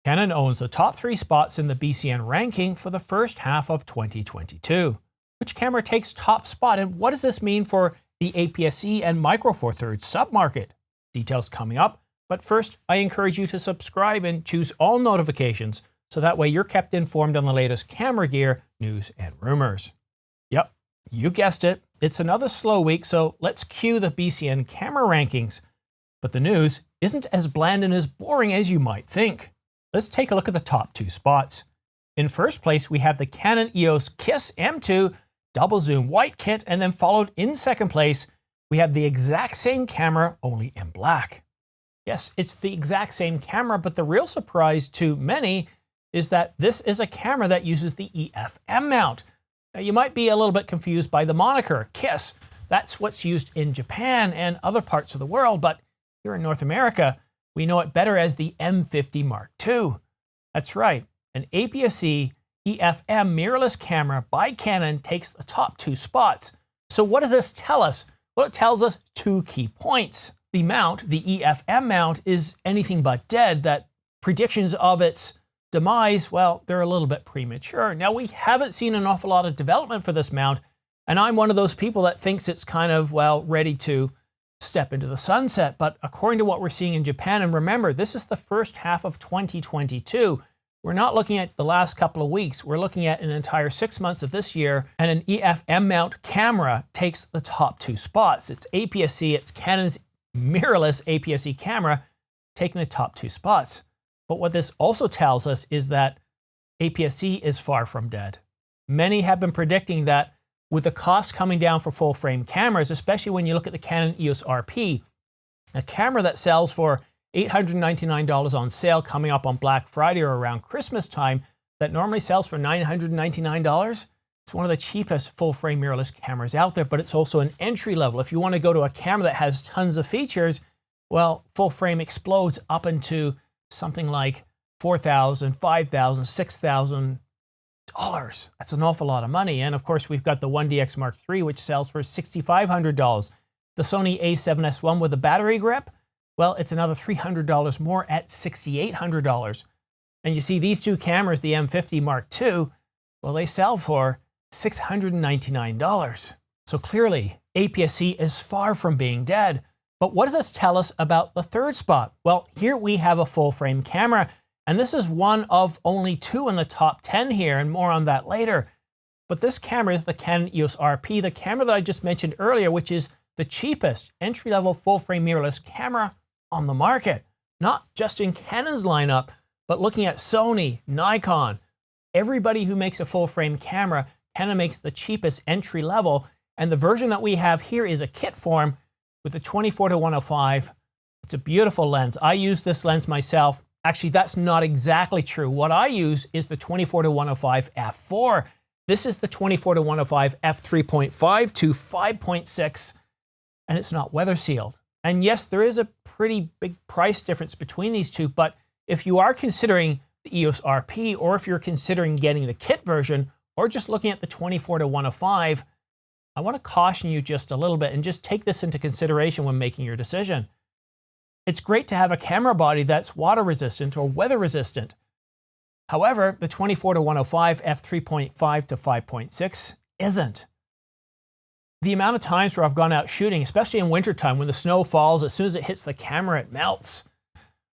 Canon owns the top 3 spots in the BCN ranking for the first half of 2022. Which camera takes top spot, and what does this mean for the APS-C and Micro Four Thirds submarket? Details coming up, but first I encourage you to subscribe and choose all notifications so that way you're kept informed on the latest camera gear, news, and rumors. Yep, you guessed it, it's another slow week, so let's cue the BCN Camera Rankings. But the news isn't as bland and as boring as you might think. Let's take a look at the top 2 spots. In first place, we have the Canon EOS KISS M2 double zoom white kit, and then followed in second place, we have the exact same camera, only in black. Yes, it's the exact same camera, but the real surprise to many is that this is a camera that uses the EFM mount. Now, you might be a little bit confused by the moniker KISS. That's what's used in Japan and other parts of the world, but here in North America, we know it better as the M50 Mark II. That's right, an APS-C EFM mirrorless camera by Canon takes the top 2 spots. So what does this tell us? Well, it tells us 2 key points. The mount, the EFM mount, is anything but dead. That predictions of its demise, well, they're a little bit premature. Now, we haven't seen an awful lot of development for this mount, and I'm one of those people that thinks it's kind of, well, ready to step into the sunset. But according to what we're seeing in Japan, and remember, this is the first half of 2022, we're not looking at the last couple of weeks. We're looking at an entire 6 months of this year, and an EFM mount camera takes the top 2 spots. It's APS-C, it's Canon's mirrorless APS-C camera taking the top 2 spots. But what this also tells us is that APS-C is far from dead. Many have been predicting that with the cost coming down for full frame cameras, especially when you look at the Canon EOS RP, a camera that sells for $899 on sale coming up on Black Friday or around Christmas time, that normally sells for $999. It's one of the cheapest full frame mirrorless cameras out there, but it's also an entry level. If you want to go to a camera that has tons of features, well, full frame explodes up into something like $4,000, $5,000, $6,000. That's an awful lot of money. And of course, we've got the 1DX Mark III, which sells for $6,500. The Sony a7S1 with a battery grip, well, it's another $300 more at $6,800. And you see these 2 cameras, the M50 Mark II, well, they sell for $699. So clearly, APS-C is far from being dead. But what does this tell us about the 3rd spot? Well, here we have a full frame camera, and this is one of only 2 in the top 10 here, and more on that later. But this camera is the Canon EOS RP, the camera that I just mentioned earlier, which is the cheapest entry-level full-frame mirrorless camera on the market. Not just in Canon's lineup, but looking at Sony, Nikon, everybody who makes a full-frame camera, Canon makes the cheapest entry-level, and the version that we have here is a kit form with a 24-105. It's a beautiful lens. I use this lens myself. Actually, that's not exactly true. What I use is the 24-105 f4. This is the 24-105 f3.5 to 5.6, and it's not weather sealed. And yes, there is a pretty big price difference between these two, but if you are considering the EOS RP, or if you're considering getting the kit version, or just looking at the 24-105, I want to caution you just a little bit and just take this into consideration when making your decision. It's great to have a camera body that's water resistant or weather resistant. However, the 24-105 f3.5 to 5.6 isn't. The amount of times where I've gone out shooting, especially in wintertime when the snow falls, as soon as it hits the camera, it melts.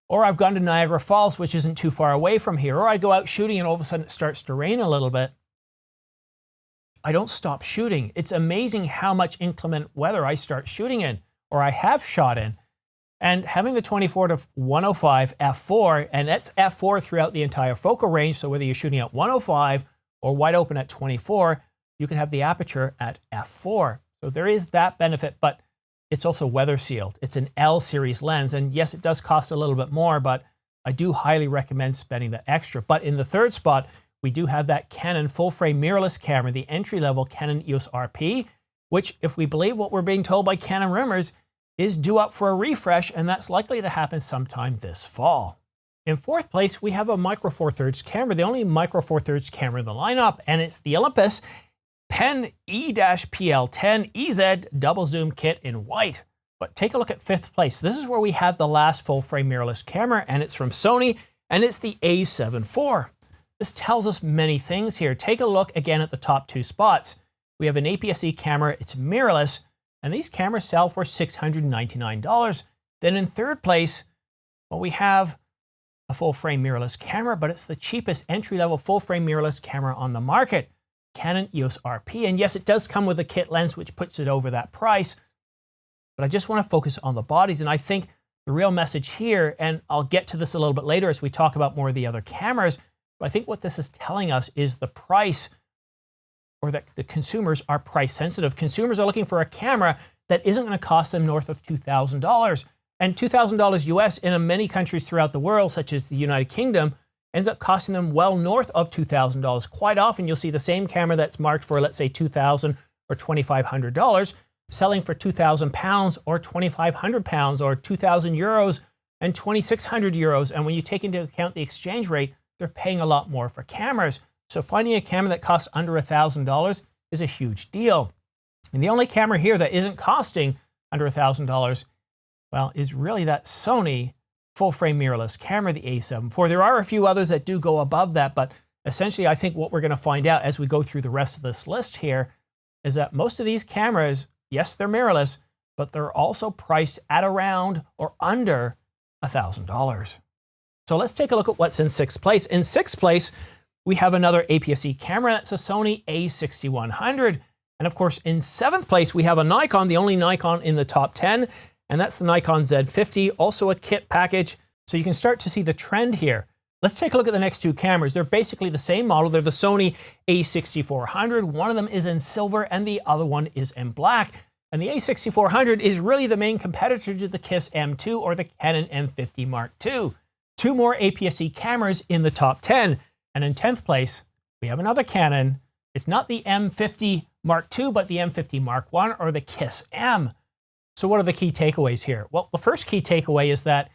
Or I've gone to Niagara Falls, which isn't too far away from here, or I go out shooting and all of a sudden it starts to rain a little bit. I don't stop shooting. It's amazing how much inclement weather I start shooting in, or I have shot in. And having the 24-105 f4, and that's f4 throughout the entire focal range, so whether you're shooting at 105 or wide open at 24, you can have the aperture at f4. So there is that benefit, but it's also weather sealed. It's an L series lens, and yes, it does cost a little bit more, but I do highly recommend spending the extra. But in the 3rd spot, we do have that Canon full-frame mirrorless camera, the entry-level Canon EOS RP, which, if we believe what we're being told by Canon rumors, is due up for a refresh, and that's likely to happen sometime this fall. In 4th place, we have a Micro Four Thirds camera, the only Micro Four Thirds camera in the lineup, and it's the Olympus Pen E-PL10 EZ double zoom kit in white. But take a look at 5th place. This is where we have the last full frame mirrorless camera, and it's from Sony, and it's the A7 IV. This tells us many things here. Take a look again at the top two spots. We have an APS-C camera, it's mirrorless, and these cameras sell for $699. Then in third place, well, we have a full-frame mirrorless camera, but it's the cheapest entry-level full-frame mirrorless camera on the market, Canon EOS RP. And yes, it does come with a kit lens, which puts it over that price, but I just want to focus on the bodies. And I think the real message here, and I'll get to this a little bit later as we talk about more of the other cameras, but I think what this is telling us is the price, or that the consumers are price sensitive. Consumers are looking for a camera that isn't going to cost them north of $2,000. And $2,000 US in many countries throughout the world, such as the United Kingdom, ends up costing them well north of $2,000. Quite often you'll see the same camera that's marked for, let's say, $2,000 or $2,500 selling for £2,000 or £2,500 or 2,000 euros and 2,600 euros. And when you take into account the exchange rate, they're paying a lot more for cameras. So finding a camera that costs under $1,000 is a huge deal. And the only camera here that isn't costing under $1,000, well, is really that Sony full-frame mirrorless camera, the A7 IV. There are a few others that do go above that, but essentially I think what we're going to find out as we go through the rest of this list here is that most of these cameras, yes, they're mirrorless, but they're also priced at around or under $1,000. So let's take a look at what's in sixth place. In sixth place, we have another APS-C camera. That's a Sony a6100. And of course, in seventh place, we have a Nikon, the only Nikon in the top 10, and that's the Nikon Z50, also a kit package. So you can start to see the trend here. Let's take a look at the next two cameras. They're basically the same model. They're the Sony a6400. One of them is in silver and the other one is in black. And the a6400 is really the main competitor to the KISS M2 or the Canon M50 Mark II. Two more APS-C cameras in the top 10. And in 10th place, we have another Canon. It's not the M50 Mark II, but the M50 Mark I or the KISS M. So what are the key takeaways here? Well, the first key takeaway is that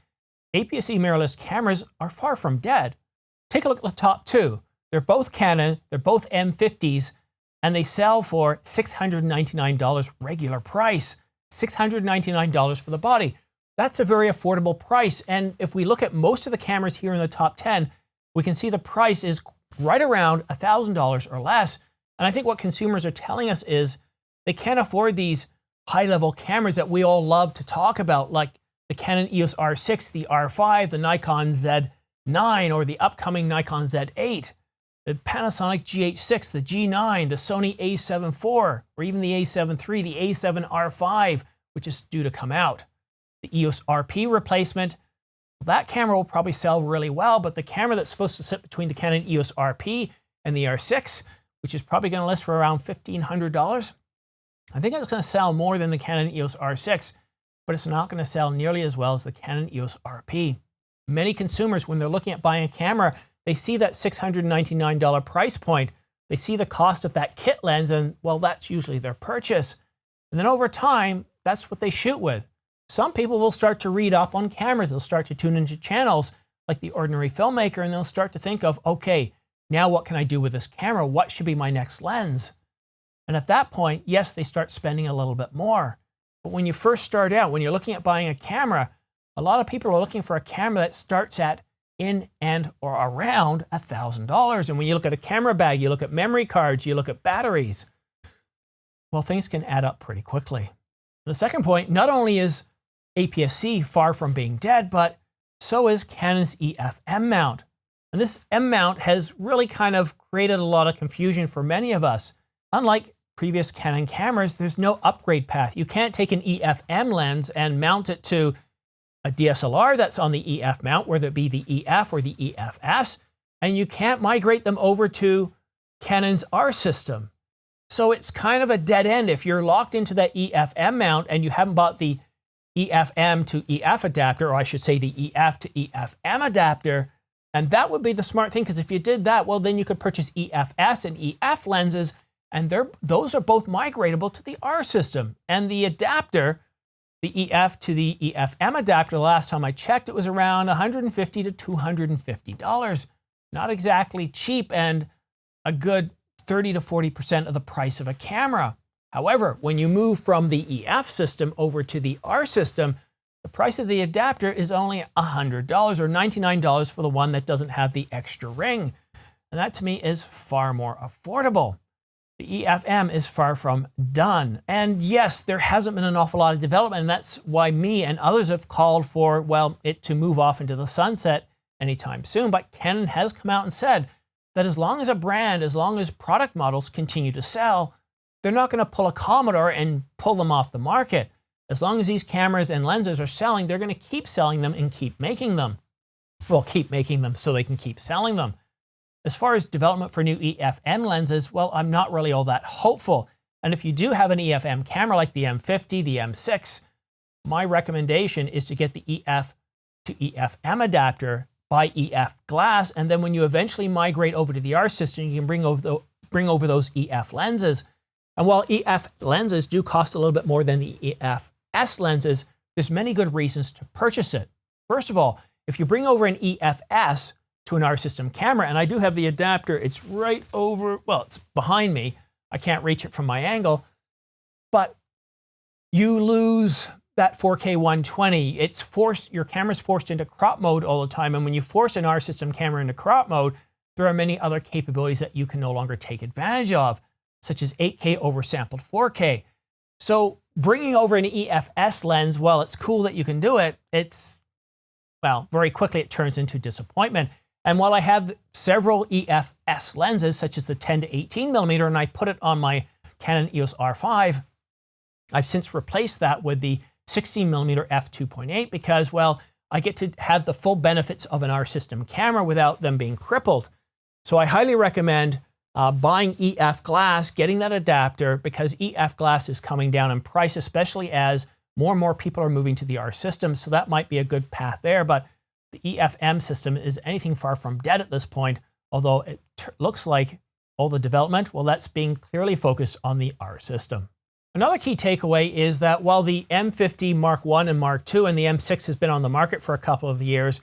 APS-C mirrorless cameras are far from dead. Take a look at the top two. They're both Canon, they're both M50s, and they sell for $699 regular price. $699 for the body. That's a very affordable price. And if we look at most of the cameras here in the top 10, we can see the price is right around $1,000 or less. And I think what consumers are telling us is they can't afford these high-level cameras that we all love to talk about, like the Canon EOS R6, the R5, the Nikon Z9, or the upcoming Nikon Z8, the Panasonic GH6, the G9, the Sony a7 IV, or even the a7 III, the a7 R5, which is due to come out. The EOS RP replacement, that camera will probably sell really well, but the camera that's supposed to sit between the Canon EOS RP and the R6, which is probably going to list for around $1,500, I think it's going to sell more than the Canon EOS R6, but it's not going to sell nearly as well as the Canon EOS RP. Many consumers, when they're looking at buying a camera, they see that $699 price point. They see the cost of that kit lens, and well, that's usually their purchase. And then over time, that's what they shoot with. Some people will start to read up on cameras. They'll start to tune into channels like the Ordinary Filmmaker, and they'll start to think of, okay, now what can I do with this camera? What should be my next lens? And at that point, yes, they start spending a little bit more. But when you first start out, when you're looking at buying a camera, a lot of people are looking for a camera that starts at in and or around $1,000. And when you look at a camera bag, you look at memory cards, you look at batteries, well, things can add up pretty quickly. The second point, not only is APS-C far from being dead, but so is Canon's EF M mount. And this M mount has really kind of created a lot of confusion for many of us. Unlike previous Canon cameras, there's no upgrade path. You can't take an EF M lens and mount it to a DSLR that's on the EF mount, whether it be the EF or the EFS, and you can't migrate them over to Canon's R system. So it's kind of a dead end if you're locked into that EF M mount and you haven't bought the EFM to EF adapter, or I should say the EF to EFM adapter. And that would be the smart thing, because if you did that, well, then you could purchase EFS and EF lenses, and those are both migratable to the R system. And the adapter, the EF to the EFM adapter, the last time I checked, it was around $150 to $250. Not exactly cheap, and a good 30 to 40% of the price of a camera. However, when you move from the EF system over to the R system, The price of the adapter is only $100 or $99 for the one that doesn't have the extra ring. And that to me is far more affordable. The EFM is far from done. And yes, there hasn't been an awful lot of development, and that's why me and others have called for, well, it to move off into the sunset anytime soon. But Canon has come out and said that as long as a brand, as long as product models continue to sell, they're not going to pull a Commodore and pull them off the market. As long as these cameras and lenses are selling, they're going to keep selling them and keep making them. Well, keep making them so they can keep selling them. As far as development for new EFM lenses, well, I'm not really all that hopeful. And if you do have an EFM camera like the M50, the M6, my recommendation is to get the EF to EFM adapter, buy EF glass, and then when you eventually migrate over to the R system, you can bring over those EF lenses. And while EF lenses do cost a little bit more than the EFS lenses, there's many good reasons to purchase it. First of all, if you bring over an EFS to an R system camera, and I do have the adapter, it's right over, well, it's behind me. I can't reach it from my angle, but you lose that 4K 120. It's forced, your camera's forced into crop mode all the time. And when you force an R system camera into crop mode, there are many other capabilities that you can no longer take advantage of, such as 8K oversampled 4K. So bringing over an EFS lens, well, it's cool that you can do it. Well, very quickly it turns into disappointment. And while I have several EFS lenses, such as the 10 to 18 millimeter, and I put it on my Canon EOS R5, I've since replaced that with the 16 millimeter f2.8 because, well, I get to have the full benefits of an R system camera without them being crippled. So I highly recommend buying EF glass, getting that adapter, because EF glass is coming down in price, especially as more and more people are moving to the R system. So that might be a good path there. But the EFM system is anything far from dead at this point, although it looks like all the development, well, that's being clearly focused on the R system. Another key takeaway is that while the M50 Mark I and Mark II and the M6 has been on the market for a couple of years,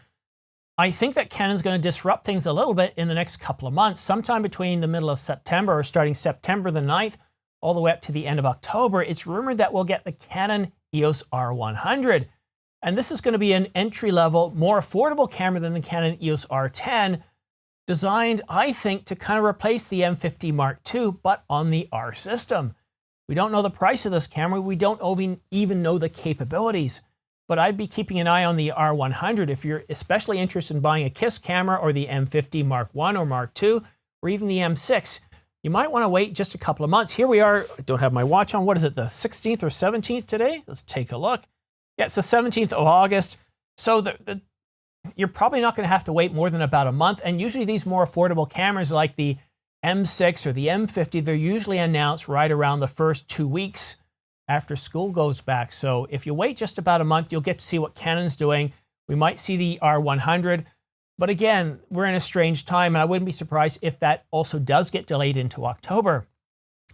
I think that Canon's going to disrupt things a little bit in the next couple of months. Sometime between the middle of September or starting September the 9th all the way up to the end of October, it's rumored that we'll get the Canon EOS R100. And this is going to be an entry-level, more affordable camera than the Canon EOS R10, designed, I think, to kind of replace the M50 Mark II, but on the R system. We don't know the price of this camera. We don't even know the capabilities. But I'd be keeping an eye on the R100 if you're especially interested in buying a KISS camera or the M50 Mark I or Mark II, or even the M6. You might want to wait just a couple of months. Here we are. I don't have my watch on. What is it, the 16th or 17th today? Let's take a look. Yeah, it's the 17th of August. So you're probably not going to have to wait more than about a month. And usually these more affordable cameras like the M6 or the M50, they're usually announced right around the first 2 weeks after school goes back. So if you wait just about a month, you'll get to see what Canon's doing. We might see the R100. But again, we're in a strange time, and I wouldn't be surprised if that also does get delayed into October.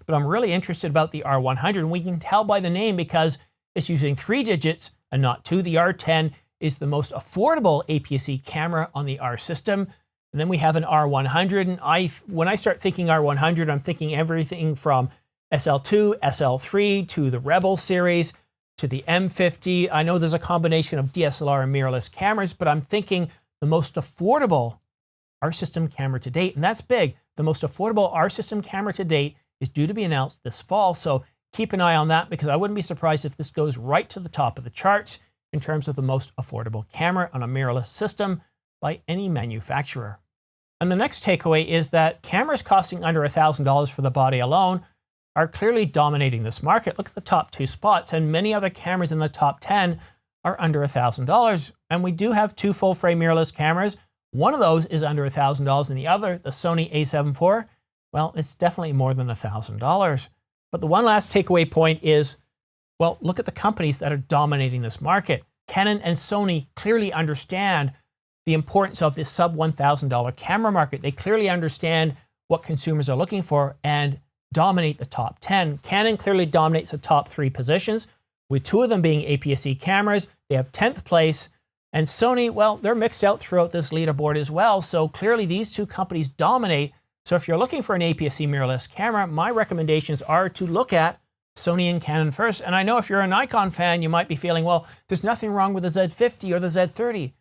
But I'm really interested about the R100, and we can tell by the name because it's using 3 digits and not 2. The R10 is the most affordable APS-C camera on the R system. And then we have an R100. And when I start thinking R100, I'm thinking everything from SL2, SL3 to the Rebel series to the M50. I know there's a combination of DSLR and mirrorless cameras, but I'm thinking the most affordable R system camera to date. And that's big. The most affordable R system camera to date is due to be announced this fall. So keep an eye on that, because I wouldn't be surprised if this goes right to the top of the charts in terms of the most affordable camera on a mirrorless system by any manufacturer. And the next takeaway is that cameras costing under $1,000 for the body alone are clearly dominating this market. Look at the top 2 spots, and many other cameras in the top 10 are under $1,000. And we do have 2 full-frame mirrorless cameras. One of those is under $1,000, and the other, the Sony a7 IV, well, it's definitely more than $1,000. But the one last takeaway point is, well, look at the companies that are dominating this market. Canon and Sony clearly understand the importance of this sub-$1,000 camera market. They clearly understand what consumers are looking for and dominate the top 10. Canon clearly dominates the top 3 positions, with 2 of them being APS-C cameras. They have 10th place. And Sony, well, they're mixed out throughout this leaderboard as well. So clearly these 2 companies dominate. So if you're looking for an APS-C mirrorless camera, my recommendations are to look at Sony and Canon first. And I know if you're a Nikon fan, you might be feeling, well, there's nothing wrong with the Z50 or the Z30.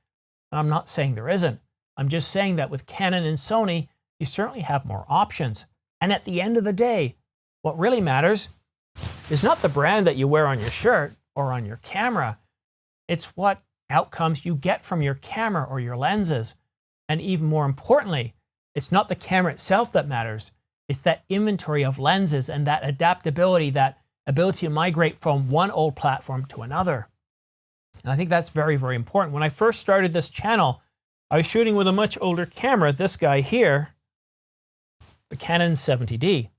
And I'm not saying there isn't. I'm just saying that with Canon and Sony, you certainly have more options. And at the end of the day, what really matters is not the brand that you wear on your shirt or on your camera. It's what outcomes you get from your camera or your lenses. And even more importantly, it's not the camera itself that matters. It's that inventory of lenses and that adaptability, that ability to migrate from one old platform to another. And I think that's very, very important. When I first started this channel, I was shooting with a much older camera, this guy here, the Canon 70D.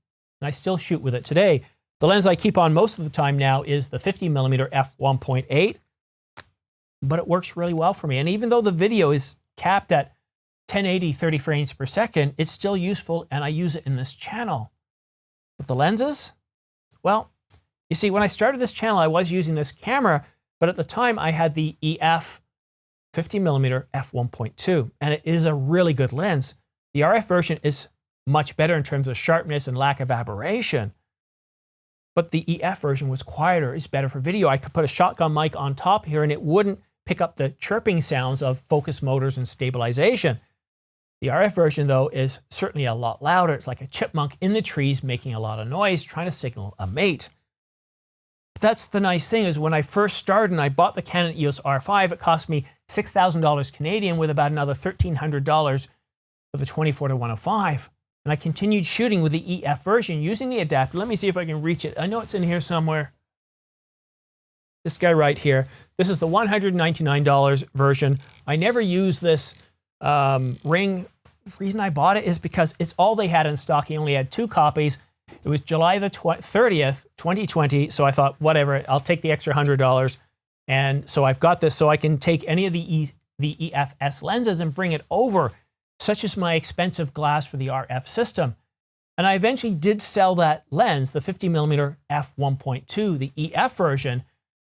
And I still shoot with it today. The lens I keep on most of the time now is the 50mm f1.8, but it works really well for me. And even though the video is capped at 1080, 30 frames per second, it's still useful, and I use it in this channel. With the lenses, well, you see, when I started this channel, I was using this camera, but at the time I had the EF 50mm f1.2, and it is a really good lens. The RF version is much better in terms of sharpness and lack of aberration, but the EF version was quieter. It's better for video. I could put a shotgun mic on top here, and it wouldn't pick up the chirping sounds of focus motors and stabilization. The RF version, though, is certainly a lot louder. It's like a chipmunk in the trees making a lot of noise, trying to signal a mate. But that's the nice thing, is when I first started and I bought the Canon EOS R5, it cost me $6,000 Canadian with about another $1,300 for the 24-105. And I continued shooting with the EF version using the adapter. Let me see if I can reach it. I know it's in here somewhere. This guy right here. This is the $199 version. I never use this ring. The reason I bought it is because it's all they had in stock. He only had 2 copies. It was July the 30th, 2020. So I thought, whatever, I'll take the extra $100. And so I've got this, so I can take any of the EFS lenses and bring it over, such as my expensive glass for the RF system. And I eventually did sell that lens, the 50mm f1.2, the EF version,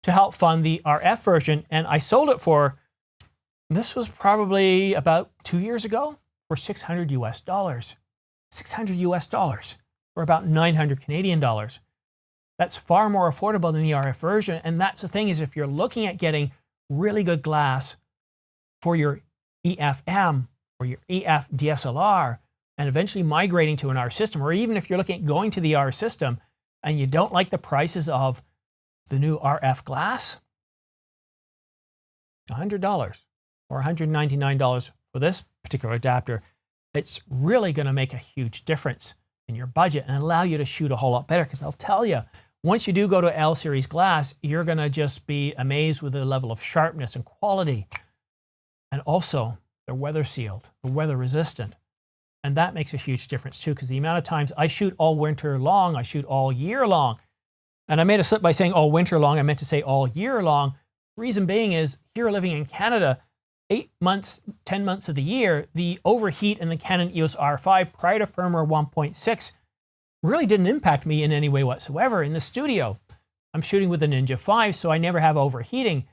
to help fund the RF version. And I sold it for, this was probably about 2 years ago, for $600 US. $600 US for about 900 Canadian dollars. That's far more affordable than the RF version. And that's the thing, is if you're looking at getting really good glass for your EFM or your EF DSLR and eventually migrating to an R system, or even if you're looking at going to the R system and you don't like the prices of the new RF glass, $100 or $199 for this particular adapter, it's really going to make a huge difference in your budget and allow you to shoot a whole lot better. Because I'll tell you, once you do go to L series glass, you're going to just be amazed with the level of sharpness and quality. And also, they're weather sealed, they're weather resistant. And that makes a huge difference too, because the amount of times I shoot all winter long, I shoot all year long. And I made a slip by saying all winter long, I meant to say all year long. Reason being is, here living in Canada, 8 months, 10 months of the year, the overheat in the Canon EOS R5 prior to firmware 1.6 really didn't impact me in any way whatsoever. In the studio, I'm shooting with the Ninja 5, so I never have overheating.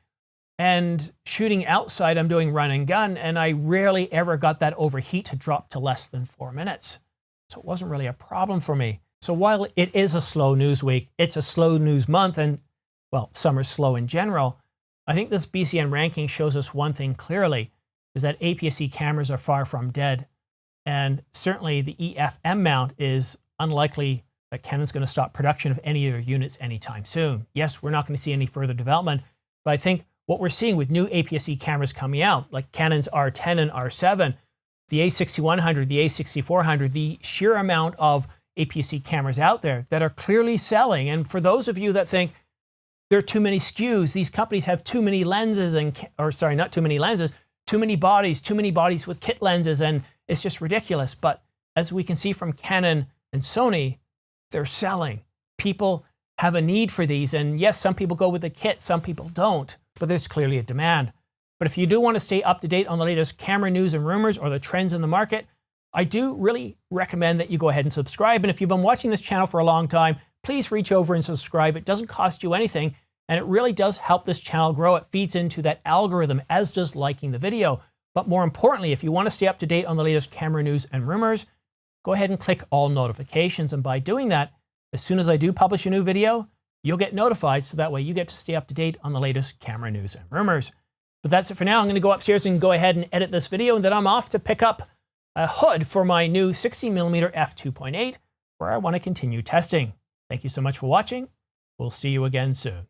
And shooting outside, I'm doing run and gun, and I rarely ever got that overheat to drop to less than 4 minutes. So it wasn't really a problem for me. So while it is a slow news week, it's a slow news month, and, well, summer's slow in general, I think this BCN ranking shows us one thing clearly, is that APS-C cameras are far from dead. And certainly the EFM mount is unlikely that Canon's going to stop production of any of their units anytime soon. Yes, we're not going to see any further development, but I think what we're seeing with new APS-C cameras coming out, like Canon's R10 and R7, the A6100, the A6400, the sheer amount of APS-C cameras out there that are clearly selling. And for those of you that think there are too many SKUs, these companies have too many lenses, not too many lenses, too many bodies with kit lenses, and it's just ridiculous. But as we can see from Canon and Sony, they're selling. People have a need for these. And yes, some people go with the kit, some people don't, but there's clearly a demand. But if you do want to stay up to date on the latest camera news and rumors or the trends in the market, I do really recommend that you go ahead and subscribe. And if you've been watching this channel for a long time, please reach over and subscribe. It doesn't cost you anything, and it really does help this channel grow. It feeds into that algorithm, as does liking the video. But more importantly, if you want to stay up to date on the latest camera news and rumors, go ahead and click all notifications. And by doing that, as soon as I do publish a new video, you'll get notified so that way you get to stay up to date on the latest camera news and rumors. But that's it for now. I'm going to go upstairs and go ahead and edit this video, and then I'm off to pick up a hood for my new 16mm f2.8, where I want to continue testing. Thank you so much for watching. We'll see you again soon.